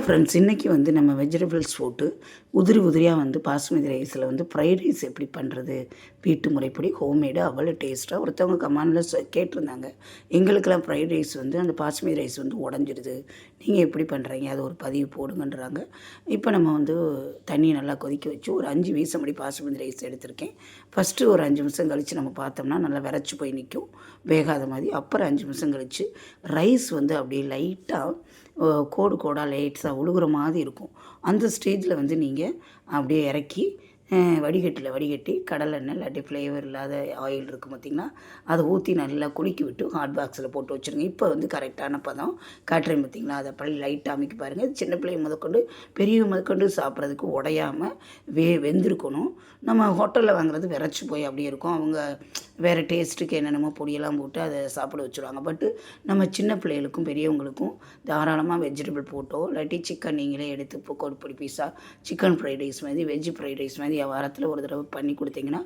Friends இன்றைக்கி வந்து நம்ம வெஜிடபிள்ஸ் போட்டு உதிரி உதிரியாக வந்து பாஸ்மதி ரைஸில் வந்து ஃப்ரைட் ரைஸ் எப்படி பண்ணுறது வீட்டு முறைப்படி ஹோம்மேடு அவ்வளோ டேஸ்ட்டாக ஒருத்தவங்க கமெண்டில் கேட்டிருந்தாங்க. எங்களுக்கெல்லாம் ஃப்ரைட் ரைஸ் வந்து அந்த பாஸ்மதி ரைஸ் வந்து உடஞ்சிடுது, நீங்கள் எப்படி பண்ணுறீங்க, அது ஒரு பதிவு போடுங்கன்றாங்க. இப்போ நம்ம வந்து தண்ணியை நல்லா கொதிக்க வச்சு ஒரு 5 வீசம்படி பாஸ்மதி ரைஸ் எடுத்திருக்கேன். ஃபஸ்ட்டு ஒரு 5 நிமிஷம் கழித்து நம்ம பார்த்தோம்னா நல்லா விரைச்சி போய் நிற்கும் வேகாத மாதிரி. அப்புறம் 5 நிமிஷம் கழித்து ரைஸ் வந்து அப்படியே லைட்டாக கோடு கோடாக லேட்ஸாக உழுகுற மாதிரி இருக்கும். அந்த ஸ்டேஜில் வந்து நீங்கள் அப்படியே இறக்கி வடிகட்டி கடலெண்ணெய் இல்லாட்டி ஃப்ளேவர் இல்லாத ஆயில் இருக்குது பார்த்திங்களா, அதை ஊற்றி நல்லா குலுக்கி விட்டு ஹாட் பாக்ஸில் போட்டு வச்சுருங்க. இப்போ வந்து கரெக்டான பதம் காட்டுறேன் பார்த்திங்களா, அதை பள்ளி லைட்டாக அமைக்க பாருங்கள். சின்ன பிள்ளைங்க முதற்கொண்டு பெரியவங்க முதற்கொண்டு சாப்பிட்றதுக்கு உடையாமல் வெந்திருக்கணும். நம்ம ஹோட்டலில் வாங்குறது விரைச்சி போய் அப்படியே இருக்கும். அவங்க வேறு டேஸ்ட்டுக்கு என்னென்னமோ பொடியெல்லாம் போட்டு அதை சாப்பிட வச்சுருவாங்க. பட்டு நம்ம சின்ன பிள்ளைகளுக்கும் பெரியவங்களுக்கும் தாராளமாக வெஜிடபிள் போட்டோ இல்லாட்டி சிக்கன் நீங்களே எடுத்து கோட் பொடி பீஸா சிக்கன் ஃப்ரைட் ரைஸ் மாதிரி வெஜ் ஃப்ரைட் ரைஸ் மாதிரி வாரத்தில் ஒரு தடவை பண்ணி கொடுத்தீங்கன்னா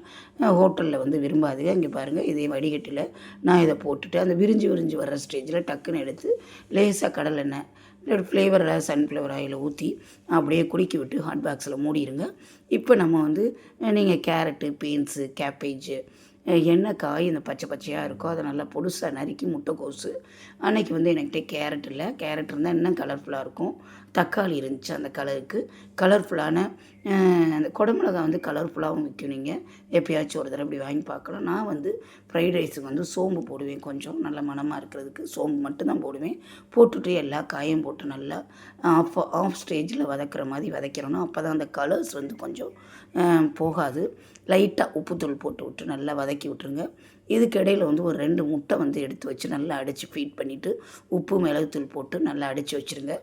ஹோட்டலில் வந்து விரும்பாதுங்க. இங்கே பாருங்கள், இதே வடிகட்டில் நான் இதை போட்டுட்டு அந்த விரிஞ்சு வர்ற ஸ்டேஜில் டக்குன்னு எடுத்து லேசாக கடலெண்ணெய் ஃப்ளேவரில் சன்ஃப்ளவர் ஆயிலை ஊற்றி அப்படியே குலுக்கி விட்டு ஹாட் பாக்ஸில் மூடிடுங்க. இப்போ நம்ம வந்து நீங்கள் கேரட்டு, பீன்ஸு, கேப்பேஜு என்ன காய் இந்த பச்சை பச்சையாக இருக்கோ அதை நல்லா பொடுசாக நறுக்கி, முட்டைக்கோஸு, அன்றைக்கி வந்து என்கிட்ட கேரட் இல்லை, கேரட் இருந்தால் இன்னும் கலர்ஃபுல்லாக இருக்கும். தக்காளி இருந்துச்சு அந்த கலருக்கு. கலர்ஃபுல்லான அந்த குடமிளகா வந்து கலர்ஃபுல்லாகவும் விற்கும். நீங்கள் எப்போயாச்சும் ஒரு தடவை இப்படி வாங்கி பார்க்கலாம். நான் வந்து ஃப்ரைட் ரைஸுக்கு வந்து சோம்பு போடுவேன், கொஞ்சம் நல்ல மணமாக இருக்கிறதுக்கு சோம்பு மட்டும்தான் போடுவேன். போட்டுட்டு எல்லா காயும் போட்டு நல்லா ஆஃப் ஸ்டேஜில் வதக்குற மாதிரி வதக்கிறணும். அப்போ தான் அந்த கலர்ஸ் வந்து கொஞ்சம் போகாது. லைட்டாக உப்புத்தூள் போட்டு விட்டு நல்லா வதக்கி விட்டுருங்க. இதுக்கு இடையில் வந்து ஒரு 2 முட்டை வந்து எடுத்து வச்சு நல்லா அடித்து ஃபீட் பண்ணிவிட்டு உப்பு மிளகுத்தூள் போட்டு நல்லா அடித்து வச்சுருங்க.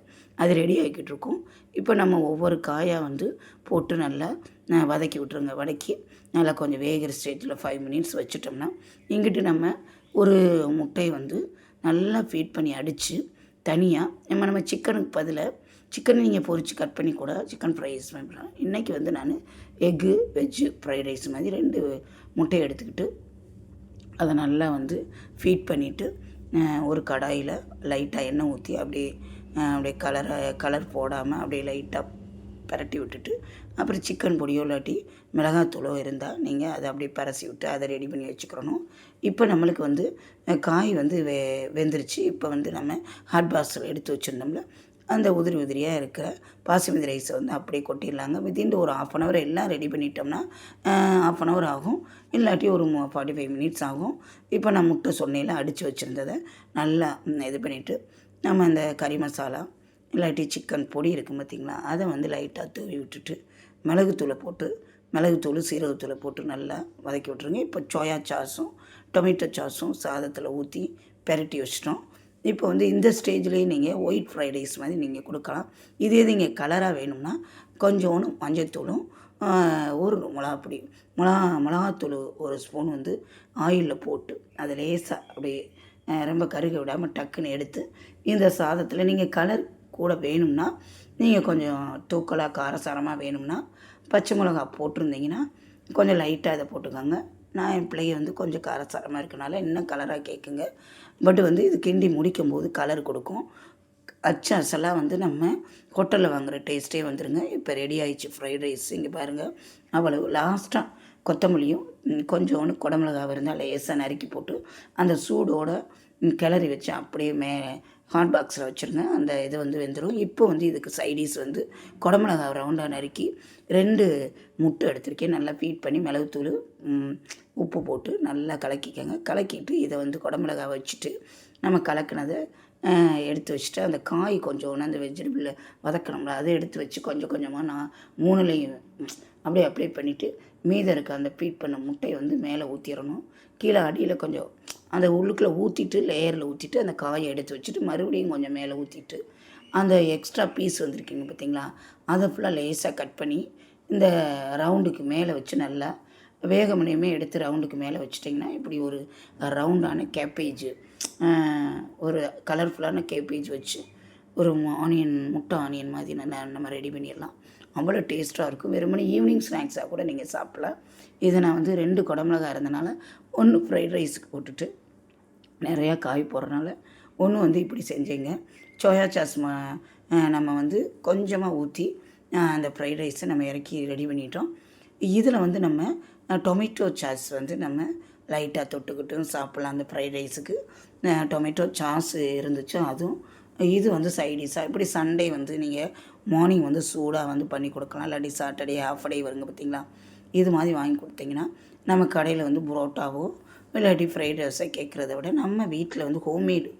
அது ரெடி ஆகிக்கிட்டு இருக்கும். இப்போ நம்ம ஒவ்வொரு காயாக வந்து போட்டு நல்லா வதக்கி விட்டுருங்க. வதக்கி நல்லா கொஞ்சம் வேகிற ஸ்டேஜில் 5 மினிட்ஸ் வச்சுட்டோம்னா, இங்கிட்டு நம்ம ஒரு முட்டையை வந்து நல்லா ஃபீட் பண்ணி அடித்து தனியாக நம்ம சிக்கனுக்கு பதிலாக சிக்கனை நீங்கள் பொரித்து கட் பண்ணி கூட சிக்கன் ஃப்ரை ரைஸ் பண்ணலாம். இன்றைக்கி வந்து நான் எக்கு வெஜ்ஜு ஃப்ரைட் ரைஸ் மாதிரி 2 முட்டையை எடுத்துக்கிட்டு அதை நல்லா வந்து ஃபீட் பண்ணிவிட்டு ஒரு கடாயில் லைட்டாக எண்ணெய் ஊற்றி அப்படியே கலர் போடாமல் அப்படியே லைட்டாக பரட்டி விட்டுட்டு, அப்புறம் சிக்கன் பொடியோ இல்லாட்டி மிளகாத்தூளோ இருந்தால் நீங்கள் அதை அப்படியே பரசி விட்டு அதை ரெடி பண்ணி வச்சுக்கிறணும். இப்போ நம்மளுக்கு வந்து காய் வந்து வெந்துருச்சு. இப்போ வந்து நம்ம ஹாட் பாக்ஸில் எடுத்து வச்சுருந்தோம்ல, அந்த உதிரியாக இருக்கிற பாசுமதி ரைஸை வந்து அப்படியே கொட்டிடலாங்க. வித்தின் ஒரு 1/2 hour எல்லாம் ரெடி பண்ணிட்டோம்னா 1/2 hour ஆகும், இல்லாட்டி ஒரு 45 மினிட்ஸ் ஆகும். இப்போ நான் முட்டை சொன்னையில் அடித்து வச்சுருந்ததை நல்லா இது பண்ணிவிட்டு, நம்ம இந்த கறி மசாலா இல்லாட்டி சிக்கன் பொடி இருக்குது பார்த்திங்களா, அதை வந்து லைட்டாக தூவி விட்டுட்டு மிளகுத்தூள் சீரகத்தூளை போட்டு நல்லா வதக்கி விட்ருங்க. இப்போ சோயா சாஸும் டொமேட்டோ சாஸும் சாதத்தில் ஊற்றி பெரட்டி வச்சிட்டோம். இப்போ வந்து இந்த ஸ்டேஜ்லேயே நீங்கள் ஒயிட் ஃப்ரைட் ரைஸ் மாதிரி நீங்கள் கொடுக்கலாம். இதே நீங்கள் கலராக வேணும்னா கொஞ்சோண்டு மஞ்சத்தூளும் ஒரு மிளகாத்தூள் ஒரு ஸ்பூன் வந்து ஆயிலில் போட்டு அதை லேசாக அப்படியே ரொம்ப கருக விடாமல் டக்குன்னு எடுத்து இந்த சாதத்தில் நீங்கள் கலர் கூட வேணும்னா நீங்கள் கொஞ்சம் தூக்கலாக காரசாரமாக வேணும்னா பச்சை மிளகா போட்டிருந்தீங்கன்னா கொஞ்சம் லைட்டாக அதை போட்டுக்கோங்க. நான் என் பிள்ளைய வந்து கொஞ்சம் காரசாரமாக இருக்கனால இன்னும் கலராக கேட்குங்க. பட் வந்து இது கிண்டி முடிக்கும்போது கலர் கொடுக்கும். அச்செல்லாம் வந்து நம்ம ஹோட்டலில் வாங்குகிற டேஸ்ட்டே வந்துடுங்க. இப்போ ரெடி ஆகிடுச்சு ஃப்ரைட் ரைஸ். இங்கே பாருங்கள், அவ்வளவு. லாஸ்ட்டாக கொத்தமல்லியும் கொஞ்சோண்டு குடமிளகாய் இருந்தால் லேசாக நறுக்கி போட்டு அந்த சூடோடு கிளறி வச்சு அப்படியே ஹாட் பாக்ஸில் வச்சுருங்க. அந்த இது வந்து வெந்துடும். இப்போ வந்து இதுக்கு சைடிஸ் வந்து குடமிளகாய் ரவுண்டாக நறுக்கி 2 முட்டை எடுத்திருக்கேன். நல்லா ஃபீட் பண்ணி மிளகுத்தூள் உப்பு போட்டு நல்லா கலக்கிக்கங்க. கலக்கிட்டு இதை வந்து குடமிளகாய் வச்சுட்டு நம்ம கலக்கினதை எடுத்து வச்சுட்டு, அந்த காய் கொஞ்சோன்னு அந்த வெஜிடபிளில் வதக்கணும்ல அதை எடுத்து வச்சு கொஞ்சம் கொஞ்சமாக நான் 3லையும் அப்படியே அப்ளை பண்ணிவிட்டு மீதம் இருக்க அந்த ஃபீட் பண்ண முட்டையை வந்து மேலே ஊற்றிடணும். கீழே அடியில் கொஞ்சம் அந்த உள்ளுக்குள்ளே ஊற்றிட்டு லேயரில் ஊற்றிட்டு அந்த காயை எடுத்து வச்சுட்டு மறுபடியும் கொஞ்சம் மேலே ஊற்றிட்டு அந்த எக்ஸ்ட்ரா பீஸ் வந்திருக்கீங்க பார்த்திங்களா, அதை ஃபுல்லாக லேசாக கட் பண்ணி இந்த ரவுண்டுக்கு மேலே வச்சு நல்லா வேகமனையுமே எடுத்து ரவுண்டுக்கு மேலே வச்சுட்டிங்கன்னா இப்படி ஒரு ரவுண்டான கேப்பேஜ், ஒரு கலர்ஃபுல்லான கேப்பேஜ் வச்சு ஒரு முட்டை ஆனியன் மாதிரி நம்ம ரெடி பண்ணிடலாம். அவ்வளோ டேஸ்ட்டாக இருக்கும். வெறுமனே ஈவினிங் ஸ்நாக்ஸாக கூட நீங்கள் சாப்பிட்லாம். இதை நான் வந்து 2 குடமிளகாய் இருந்தனால 1 ஃப்ரைட் ரைஸுக்கு போட்டுட்டு நிறையா காய் போடுறனால 1 வந்து இப்படி செஞ்சேங்க. சோயா சாஸ் நம்ம வந்து கொஞ்சமாக ஊற்றி அந்த ஃப்ரைட் ரைஸை நம்ம இறக்கி ரெடி பண்ணிட்டோம். இதில் வந்து நம்ம டொமேட்டோ சாஸ் வந்து நம்ம லைட்டாக தொட்டுக்கிட்டும் சாப்பிட்லாம். அந்த ஃப்ரைட் ரைஸுக்கு டொமேட்டோ சாஸ் இருந்துச்சு, அதுவும் இது வந்து சைடிஷாக. இப்படி சண்டே வந்து நீங்கள் மார்னிங் வந்து சூடாக வந்து பண்ணி கொடுக்கலாம். இல்லாட்டி சாட்டர்டே ஹாஃப் டே வருங்க பார்த்தீங்களா, இது மாதிரி வாங்கி கொடுத்தீங்கன்னா நம்ம கடையில் வந்து புரோட்டாவோ இல்லாட்டி ஃப்ரைட் ரைஸை கேட்குறத விட நம்ம வீட்டில் வந்து ஹோம்மேடு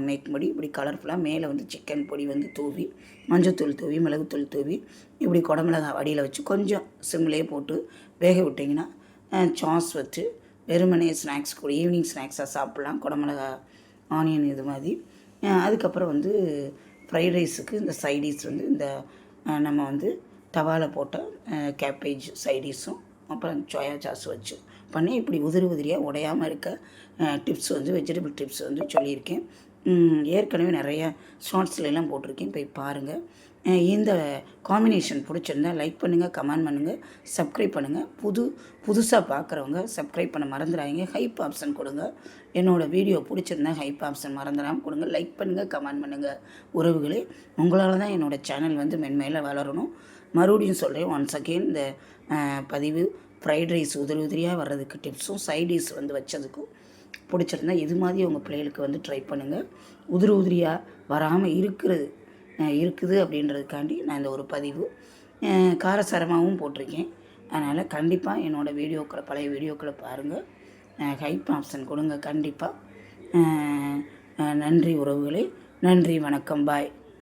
மேக் பண்ணி இப்படி கலர்ஃபுல்லாக மேலே வந்து சிக்கன் பொடி வந்து தூவி, மஞ்சத்தூள் தூவி, மிளகுத்தூள் தூவி, இப்படி குடமிளகா வடியில் வச்சு கொஞ்சம் சிம்லேயே போட்டு வேக விட்டிங்கன்னா சாஸ் வச்சு வெறுமனே ஸ்நாக்ஸ் கூட ஈவினிங் ஸ்நாக்ஸாக சாப்பிட்லாம். குடமிளகா, ஆனியன் இது மாதிரி. அதுக்கப்புறம் வந்து ஃப்ரைட் ரைஸுக்கு இந்த சைடிஷ் வந்து இந்த நம்ம வந்து தவாவில் போட்ட கேப்பேஜ் சைடிஷும் அப்புறம் சோயா சாஸ் வச்சு பண்ணி இப்படி உதிரி உதிரியாக உடையாமல் இருக்க டிப்ஸ் வந்து வெஜிடபிள் டிப்ஸ் வந்து சொல்லியிருக்கேன். ஏற்கனவே நிறைய ஷார்ட்ஸ்லாம் போட்டிருக்கேன், போய் பாருங்கள். இந்த காம்பினேஷன் பிடிச்சிருந்தா லைக் பண்ணுங்கள், கமெண்ட் பண்ணுங்கள், சப்ஸ்கிரைப் பண்ணுங்கள். புதுசாக பார்க்குறவங்க சப்ஸ்கிரைப் பண்ண மறந்துடாதீங்க. ஹைப் ஆப்ஷன் கொடுங்க. என்னோடய வீடியோ பிடிச்சிருந்தா ஹைப் ஆப்ஷன் மறந்துடாமல் கொடுங்க. லைக் பண்ணுங்கள், கமெண்ட் பண்ணுங்கள். உறவுகளே, உங்களால் தான் என்னோடய சேனல் வந்து மென்மேலே வளரணும். மறுபடியும் சொல்கிறேன், ஒன்ஸ் அகெயின் இந்த பதிவு ஃப்ரைட் ரைஸ் உதிரி உதிரியாக வர்றதுக்கு டிப்ஸும் சைடிஷ் வந்து வச்சதுக்கும் பிடிச்சிருந்தா இது மாதிரி உங்கள் பிள்ளைகளுக்கு வந்து ட்ரை பண்ணுங்கள். உதிரி உதிரியாக வராமல் இருக்குது அப்படின்றதுக்காண்டி நான் இந்த ஒரு பதிவு காரசாரமாகவும் போட்டிருக்கேன். அதனால் கண்டிப்பாக என்னோடய வீடியோக்களை, பழைய வீடியோக்களை பாருங்கள். ஹைப் ஆப்ஷன் கொடுங்க கண்டிப்பாக. நன்றி உறவுகளே, நன்றி, வணக்கம், பாய்.